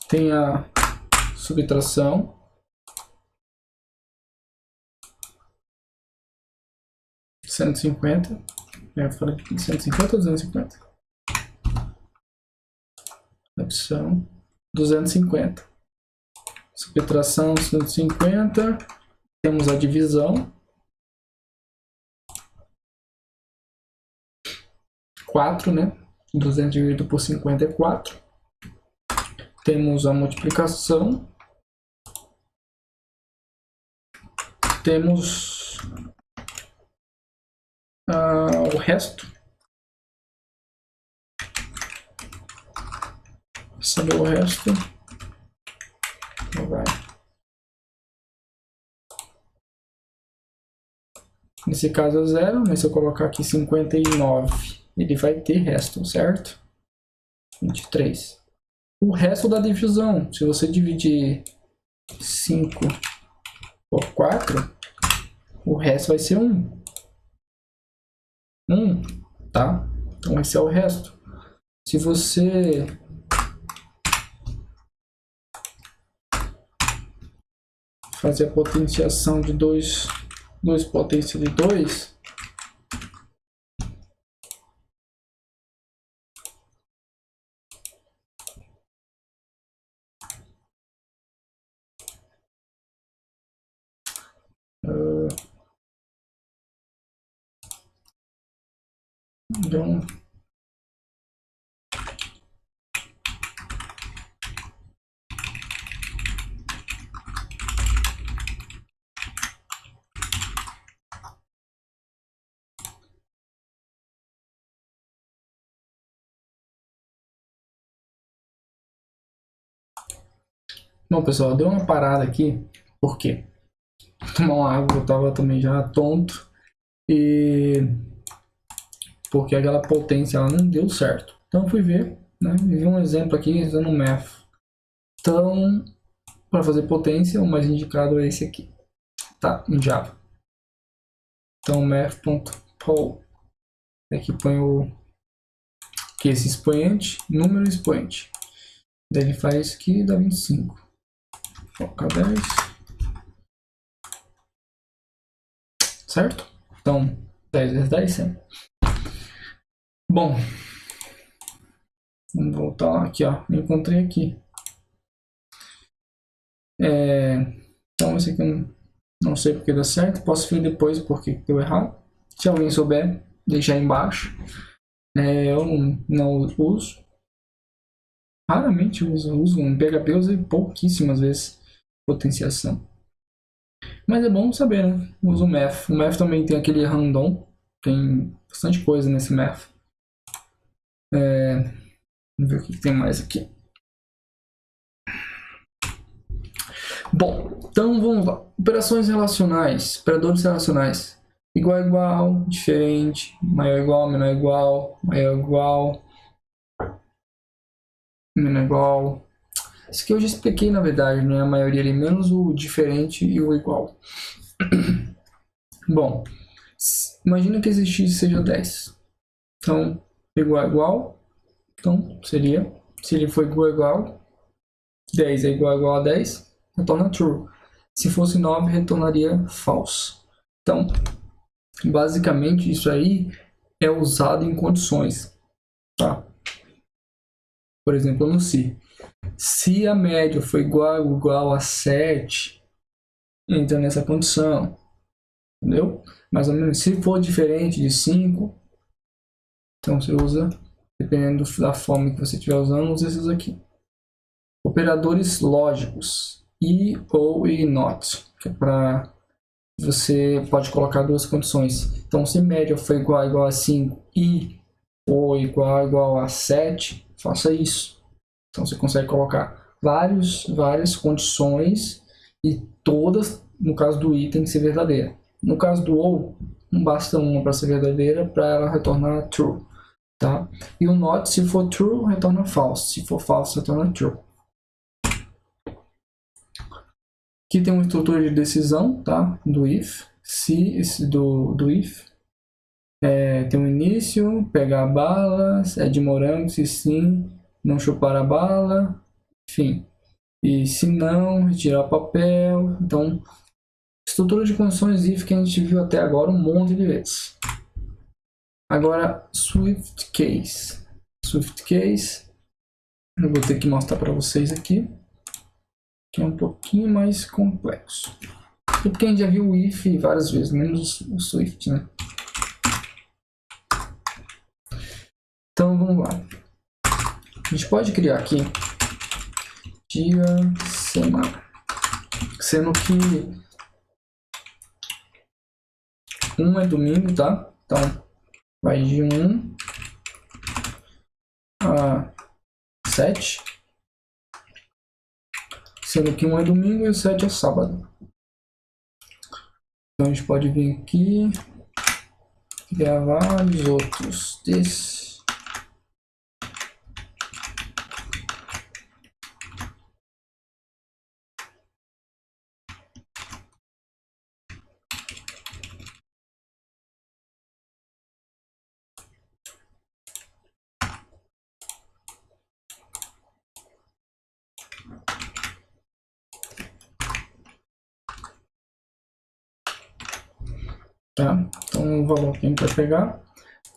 Tem a subtração, 150. Eu falei 150 ou 250? Adição, 250. Subtração, 150. Temos a divisão, 4, né? 200 dividido por 50 é 4. Temos a multiplicação. Temos o resto. Saber o resto. Não vai. Nesse caso é 0, mas se eu colocar aqui 59, ele vai ter resto, certo? 23. O resto da divisão, se você dividir 5 por 4, o resto vai ser 1. 1, tá? Então esse é o resto. Se você fazer a potenciação de 2 potência de 2, então bom, pessoal, deu uma parada aqui, por quê? Tomar uma água, eu tava também já tonto, e porque aquela potência ela não deu certo. Então eu fui ver, né, vi um exemplo aqui usando o math. Então, para fazer potência, o mais indicado é esse aqui, tá? Em Java. Então, math.poll, aqui põe que esse expoente, número expoente. Daí ele faz que dá 25. Coloca 10. Certo? Então, 10 vezes 10, 100. Bom, vamos voltar aqui, ó. Eu encontrei aqui. Então esse aqui eu não sei porque deu certo. Posso ver depois porque deu errado. Se alguém souber, deixa aí embaixo. Eu não uso. Raramente uso um PHP, eu usei pouquíssimas vezes potenciação. Mas é bom saber, né? Uso o math. O math também tem aquele random. Tem bastante coisa nesse math. Vamos ver o que tem mais aqui. Bom, então vamos lá. Operações relacionais, operadores relacionais. Igual, igual, diferente, maior igual, menor igual, maior igual, menor igual. Isso aqui eu já expliquei na verdade, né? A maioria ali, menos o diferente e o igual. Bom, imagina que esse x seja 10. Então, igual a igual, então seria, se ele for igual a igual, 10 é igual a 10, retorna true. Se fosse 9, retornaria false. Então, basicamente isso aí é usado em condições, tá? Por exemplo, no C. Se a média for igual a 7, entra nessa condição, entendeu? Mais ou menos, se for diferente de 5, então você usa, dependendo da forma que você estiver usando, usa esses aqui. Operadores lógicos, e ou e not, que é para você pode colocar duas condições. Então, se média for igual a 5 e ou igual a 7, faça isso. Então, você consegue colocar várias condições e todas, no caso do i, tem que ser verdadeira. No caso do ou, não basta uma para ser verdadeira para ela retornar true. Tá? E o not, se for true, retorna false. Se for false, retorna true. Aqui tem uma estrutura de decisão, tá? Do if. Se do if. Tem um início, pegar a bala, é de morango, se sim, não chupar a bala, enfim. E se não, retirar o papel. Então, estrutura de condições if que a gente viu até agora um monte de vezes. Agora, Swift Case. Swift Case, eu vou ter que mostrar para vocês aqui, que é um pouquinho mais complexo. É porque a gente já viu o if várias vezes, menos o Swift, né? Então, vamos lá. A gente pode criar aqui dia, semana, sendo que 1 é domingo, tá? Então, vai de 1 a 7, sendo que 1 é domingo e o 7 é sábado. Então, a gente pode vir aqui, criar vários outros desses. Tá? Então o valor que a gente vai pegar.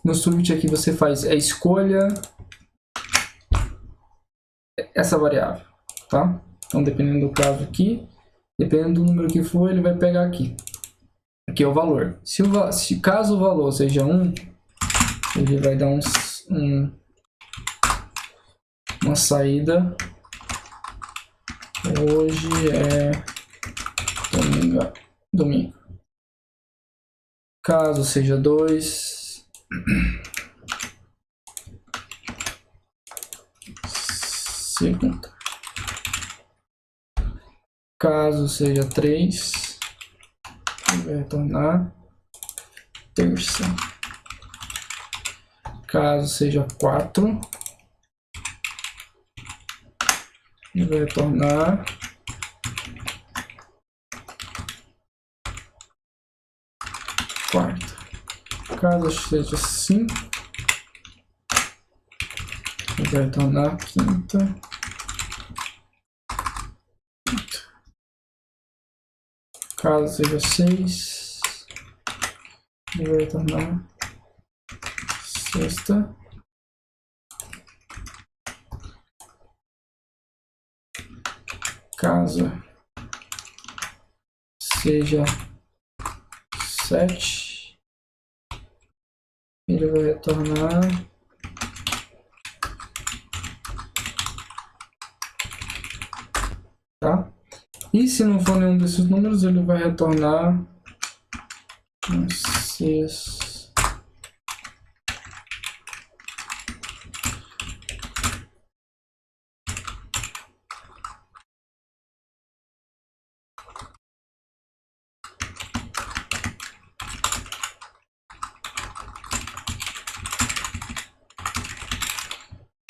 No Swift aqui você faz a escolha essa variável, tá? Então dependendo do caso aqui, dependendo do número que for, ele vai pegar aqui. Aqui é o valor. Se caso o valor seja 1, ele vai dar uma saída. Hoje é domingo. Caso seja 2, segunda. Caso seja 3, vai retornar terça. Caso seja 4, vai retornar quarta. Caso seja 5, vai retornar quinta. Caso seja 6, vai retornar sexta. caso seja 7, ele vai retornar tá? E se não for nenhum desses números, ele vai retornar 6.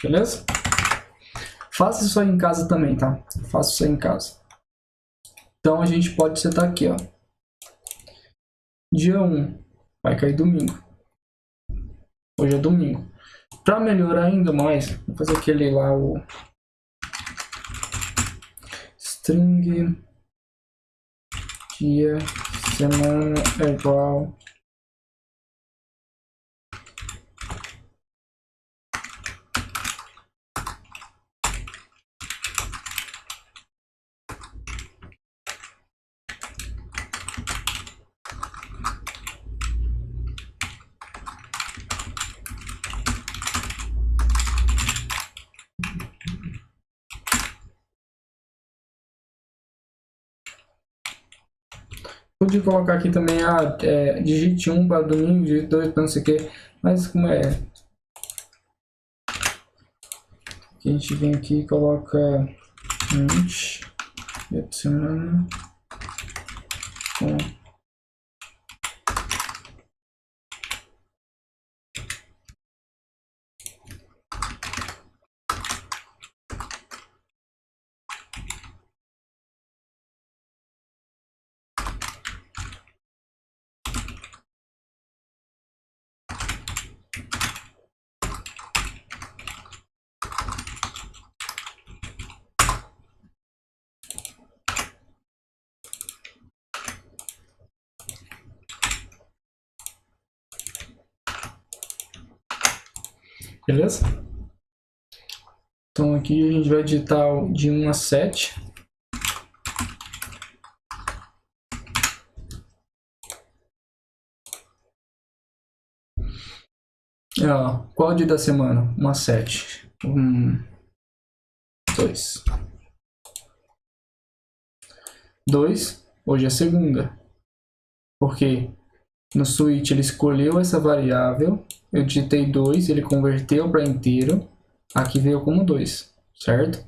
Beleza? Faça isso aí em casa também, tá? Faça isso aí em casa. Então a gente pode setar aqui, ó. Dia 1 vai cair domingo. Hoje é domingo. Para melhorar ainda mais, vou fazer aquele lá, o string dia, semana é igual Podia colocar aqui também, digite 1 para domingo, digite 2 para não sei o que, mas como é? A gente vem aqui e coloca int, dia de semana, com beleza? Então aqui a gente vai digitar de 1 a 7. Qual é o dia da semana? 1 a 7. 2. 2, hoje é segunda. Porque no switch ele escolheu essa variável, eu digitei 2, ele converteu para inteiro, aqui veio como 2, certo?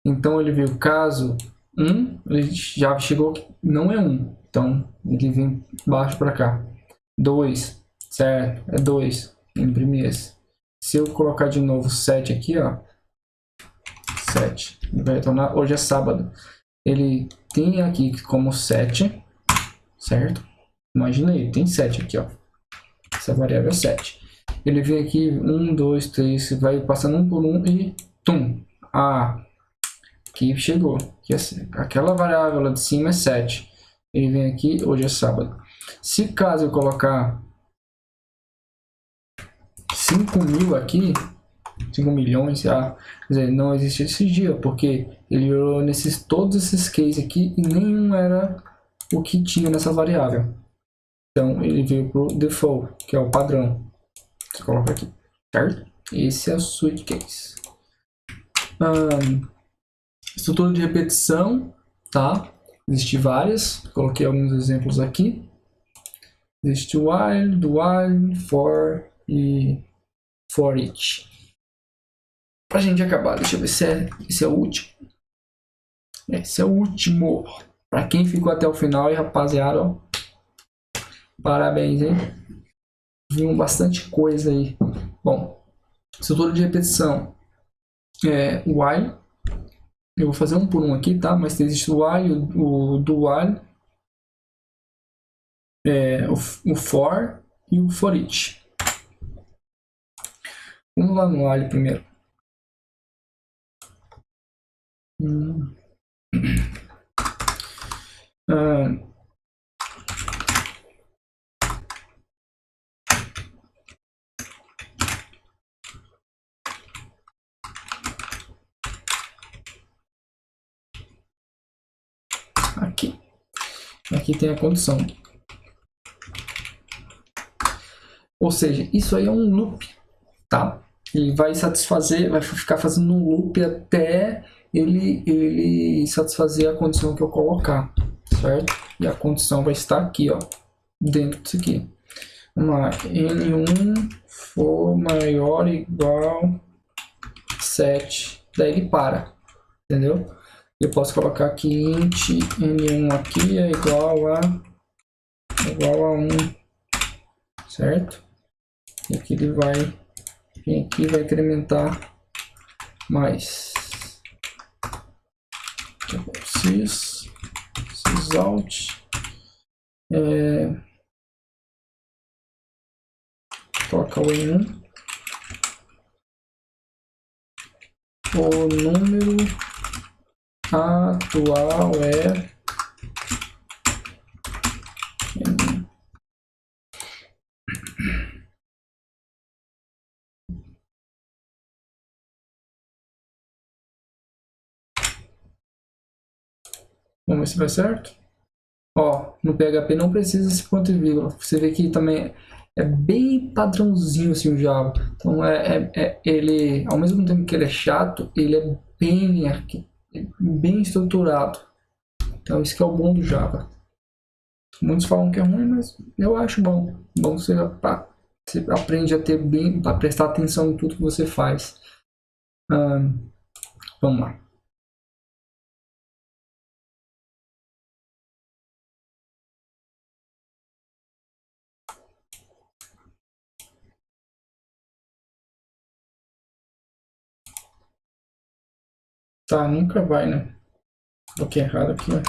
Então ele veio caso 1, ele já chegou, não é 1, então ele vem baixo para cá. 2, certo? É 2, imprime esse. Se eu colocar de novo 7 aqui, ó, 7, ele vai retornar, hoje é sábado. Ele tem aqui como 7, certo? Imagina aí, tem 7 aqui, ó. Essa variável é 7. Ele vem aqui, 1, 2, 3, vai passando um por um e tum. Aqui chegou. Aquela variável lá de cima é 7. Ele vem aqui, hoje é sábado. Se caso eu colocar 5.000 aqui, 5 milhões, quer dizer, não existe esse dia, porque ele olhou todos esses cases aqui e nenhum era o que tinha nessa variável. Então ele veio para o default, que é o padrão. Você coloca aqui, certo? Esse é o switch case. Estrutura de repetição, tá? Existem várias, coloquei alguns exemplos aqui. Existe o while, do while, for e for each. Pra gente acabar, deixa eu ver se esse é o último. Esse é o último. Pra quem ficou até o final aí, rapaziada, ó, parabéns, hein? Viu bastante coisa aí. Bom, estrutura de repetição é o while. Eu vou fazer um por um aqui, tá? Mas existe o while, o do while, o for e o for each. Vamos lá no while primeiro. Aqui tem a condição. Ou seja, isso aí é um loop, tá? Ele vai satisfazer, vai ficar fazendo um loop até ele satisfazer a condição que eu colocar, certo? E a condição vai estar aqui, ó, dentro disso aqui. Vamos lá, N1 for maior ou igual 7, daí ele para, entendeu? Eu posso colocar aqui int N1 aqui é igual a 1, certo? E aqui ele vai vir aqui, vai incrementar mais. Sysout. Coloca o N1. O número atual é N1. Vamos ver se vai certo. Ó, no PHP não precisa esse ponto e vírgula. Você vê que também é bem padrãozinho assim o Java. Então ele, ao mesmo tempo que ele é chato, ele é bem estruturado. Então isso que é o bom do Java. Muitos falam que é ruim, mas eu acho bom. Bom você aprende a ter a prestar atenção em tudo que você faz. Vamos lá. Tá, nunca vai, né? Coloquei errado aqui, ó.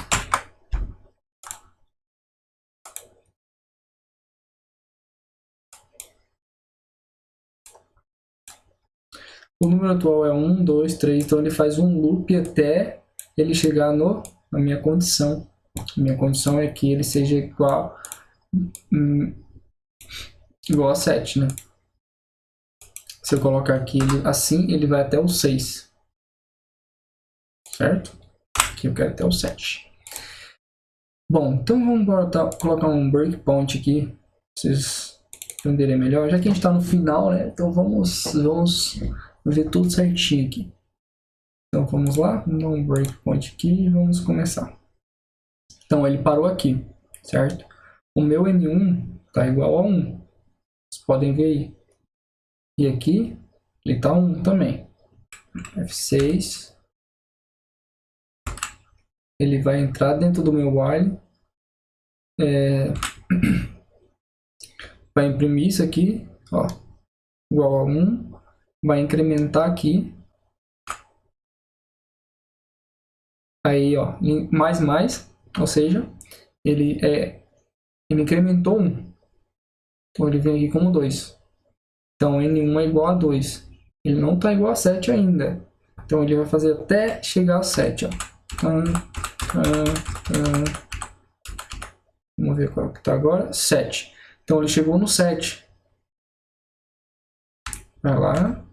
O número atual é 1, 2, 3, então ele faz um loop até ele chegar na minha condição. A minha condição é que ele seja igual a 7, né? Se eu colocar aqui assim, ele vai até o 6. Certo? Aqui eu quero até o 7. Bom, então vamos colocar um breakpoint aqui, para vocês entenderem melhor. Já que a gente está no final, né? Então vamos ver tudo certinho aqui. Então vamos lá, dar um breakpoint aqui e vamos começar. Então ele parou aqui, certo? O meu N1 está igual a 1. Vocês podem ver aí. E aqui ele está 1 também. F6. Ele vai entrar dentro do meu while. Vai imprimir isso aqui, ó, igual a 1. Vai incrementar aqui. Aí, ó, mais, ou seja, ele incrementou 1. Então ele vem aqui como 2. Então N1 é igual a 2. Ele não está igual a 7 ainda. Então ele vai fazer até chegar a 7, ó. Vamos ver qual que está agora. 7. Então ele chegou no 7. Vai lá.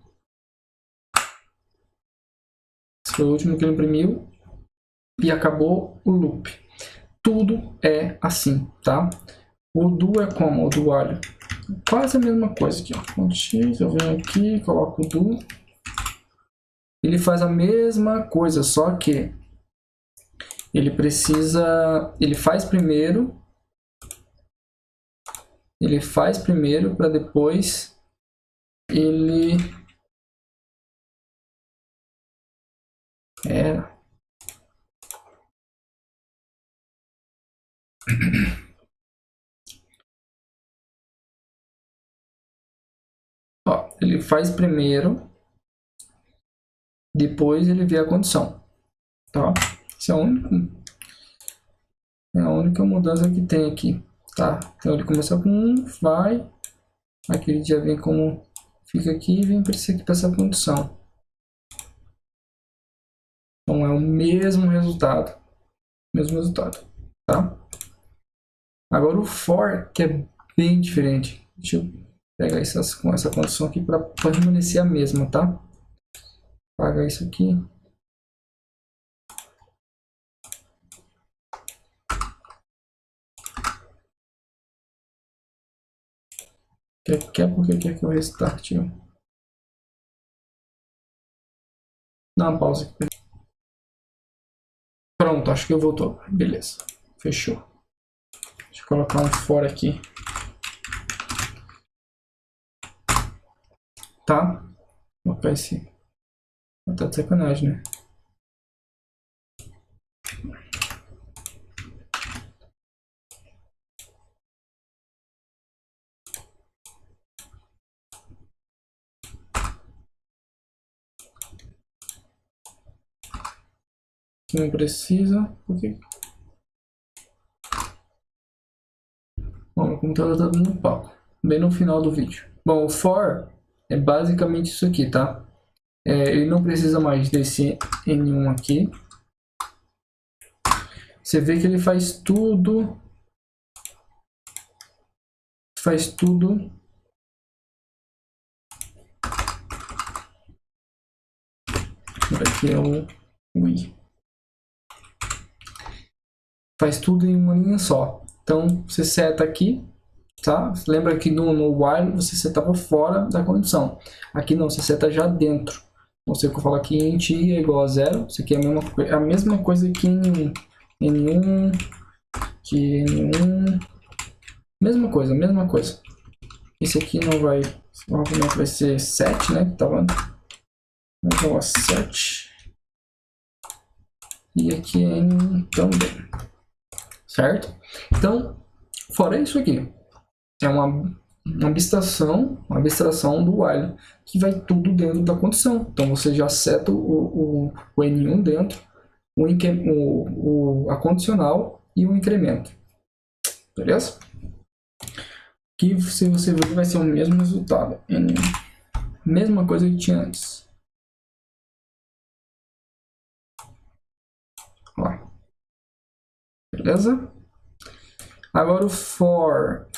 Esse foi o último que ele imprimiu. E acabou o loop. Tudo é assim, tá? O do é como? O do while. Quase a mesma coisa aqui, ó. Ctrl X, eu venho aqui, coloco o do. Ele faz a mesma coisa, só que ele faz primeiro para depois ele ó, ele faz primeiro, depois ele vê a condição, tá? Esse é a única mudança que tem aqui, tá? Então ele começa com 1, vai, aqui ele já vem como fica aqui e vem para essa condição. Então é o mesmo resultado, tá? Agora o for, que é bem diferente. Deixa eu pegar com essa condição aqui para permanecer a mesma, tá? Apagar isso aqui. Porque quer que eu restarte? Dá uma pausa aqui. Pronto, acho que voltou. Beleza, fechou. Deixa eu colocar um for aqui. Tá? Vou colocar esse. Tá de sacanagem, né? Não precisa. Por quê? Bom, o computador tá dando pau. Bem no final do vídeo. Bom, o for é basicamente isso aqui, tá? Ele não precisa mais desse N1 aqui. Você vê que ele faz tudo. Faz tudo. Aqui é o I. Faz tudo em uma linha só. Então, você seta aqui, tá? Lembra que no while você setava fora da condição. Aqui não, você seta já dentro. Você fala aqui int i é igual a 0. Isso aqui é a mesma coisa que N1. N1, que N1. Mesma coisa, mesma coisa. Esse aqui não vai... Provavelmente vai ser 7, né? Tá vendo? Então, a 7. E aqui é N1 também. Certo? Então, fora isso aqui, é uma abstração do while, que vai tudo dentro da condição. Então, você já seta o N1 dentro, a condicional e o incremento. Beleza? Que se você ver, vai ser o mesmo resultado. N1. Mesma coisa que tinha antes. Ó. Beleza? Agora o for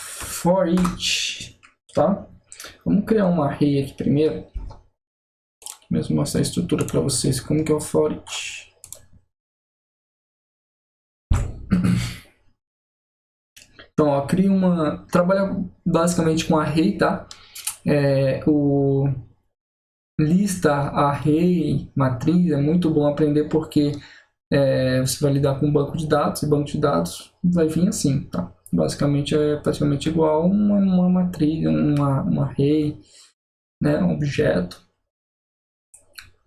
each, tá? Vamos criar uma array aqui primeiro. Mesmo mostrar a estrutura para vocês, como que é o for each. Então, ó, cria uma... Trabalha basicamente com array, tá? Lista, array, matriz, é muito bom aprender porque você vai lidar com banco de dados, e banco de dados vai vir assim, tá? Basicamente é praticamente igual uma matriz, uma array, né? Um objeto.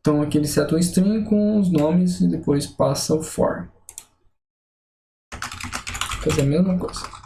Então aqui ele seta um string com os nomes e depois passa o for. Fazer a mesma coisa.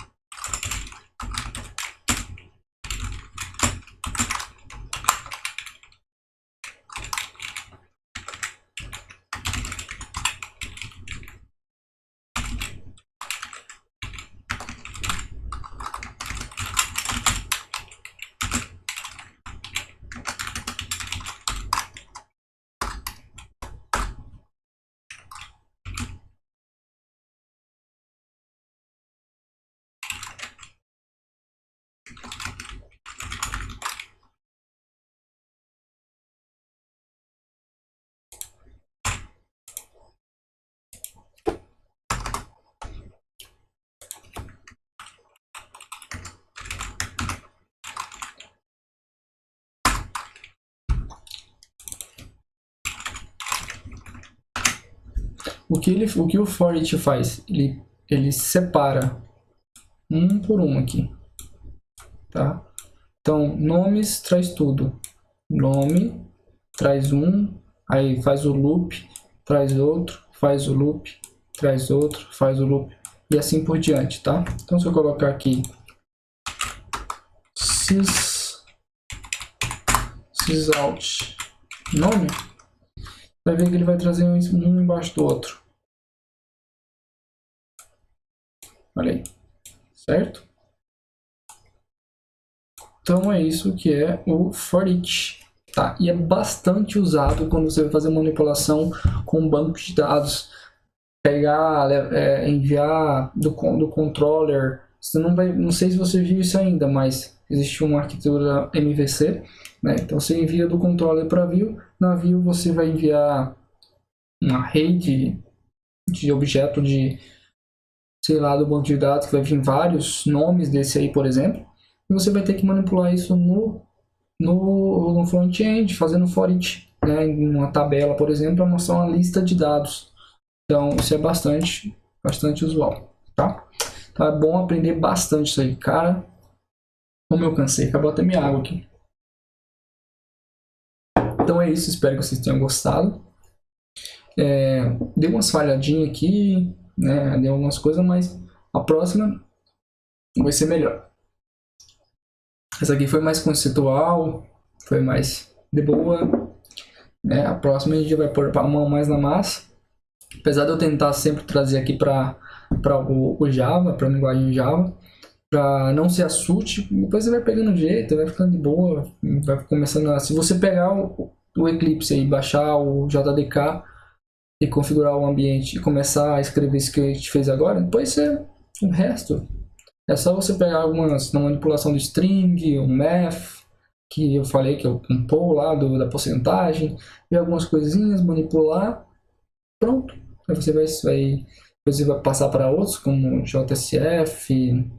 O que o for each faz? Ele separa um por um aqui, tá? Então, nomes traz tudo. Nome traz um, aí faz o loop, traz outro, faz o loop, traz outro, faz o loop, e assim por diante, tá? Então, se eu colocar aqui sysout nome, vai ver que ele vai trazer um embaixo do outro. Olha aí, certo? Então é isso que é o for each, tá? E é bastante usado quando você vai fazer manipulação com banco de dados, pegar, enviar do controller. Você não sei se você viu isso ainda, mas existe uma arquitetura MVC, né? Então você envia do controller para view, na view você vai enviar uma array de objeto sei lá, do banco de dados, que vai vir vários nomes desse aí, por exemplo. e você vai ter que manipular isso no front-end, fazendo for each, né, em uma tabela, por exemplo, para mostrar uma lista de dados. Então, isso é bastante usual, tá? Então, é bom aprender bastante isso aí. Cara, como eu cansei, acabou até minha água aqui. Então é isso, espero que vocês tenham gostado. Deu umas falhadinhas aqui, né? Deu algumas coisas, mas a próxima vai ser melhor. Essa aqui foi mais conceitual, foi mais de boa, né? A próxima a gente vai pôr a mão mais na massa. Apesar de eu tentar sempre trazer aqui para o Java, para a linguagem Java, para não ser açute, depois você vai pegando jeito, vai ficando de boa, vai começando a... Se você pegar o Eclipse e baixar o JDK e configurar o ambiente e começar a escrever isso que a gente fez agora, depois o resto é só você pegar algumas na manipulação de string, um math, que eu falei que é o compor lá da porcentagem, ver algumas coisinhas, manipular, pronto. Aí você vai passar para outros como JSF,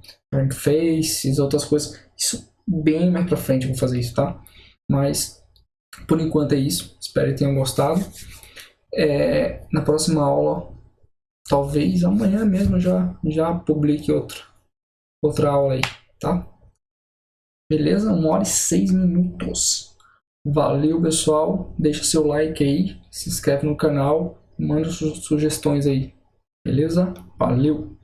Faces, outras coisas. Isso bem mais para frente eu vou fazer isso, tá? Mas por enquanto é isso. Espero que tenham gostado. Na próxima aula, talvez amanhã mesmo já publique outra aula aí, tá? Beleza? 1h06. Valeu, pessoal. Deixa seu like aí, se inscreve no canal, manda sugestões aí. Beleza? Valeu!